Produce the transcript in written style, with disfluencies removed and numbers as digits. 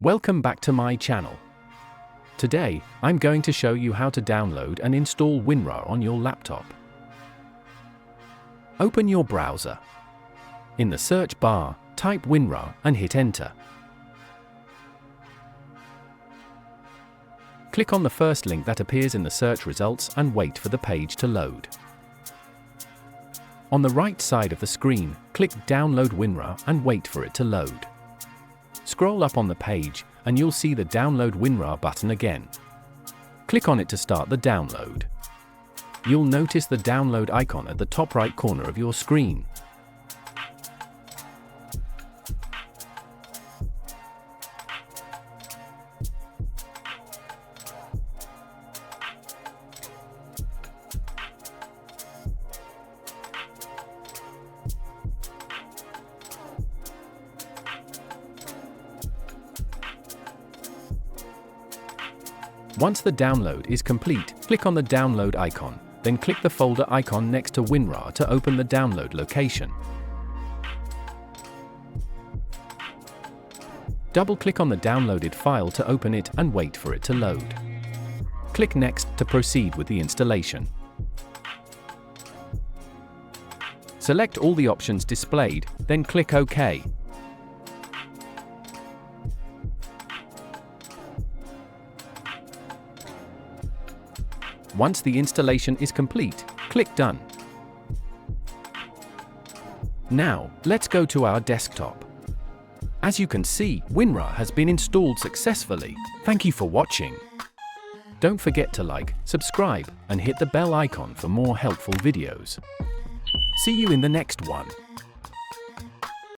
Welcome back to my channel. Today, I'm going to show you how to download and install WinRAR on your laptop. Open your browser. In the search bar, type WinRAR and hit enter. Click on the first link that appears in the search results and wait for the page to load. On the right side of the screen, click Download WinRAR and wait for it to load. Scroll up on the page, and you'll see the Download WinRAR button again. Click on it to start the download. You'll notice the download icon at the top right corner of your screen. Once the download is complete, click on the download icon, then click the folder icon next to WinRAR to open the download location. Double-click on the downloaded file to open it and wait for it to load. Click Next to proceed with the installation. Select all the options displayed, then click OK. Once the installation is complete, click Done. Now, let's go to our desktop. As you can see, WinRAR has been installed successfully. Thank you for watching. Don't forget to like, subscribe, and hit the bell icon for more helpful videos. See you in the next one.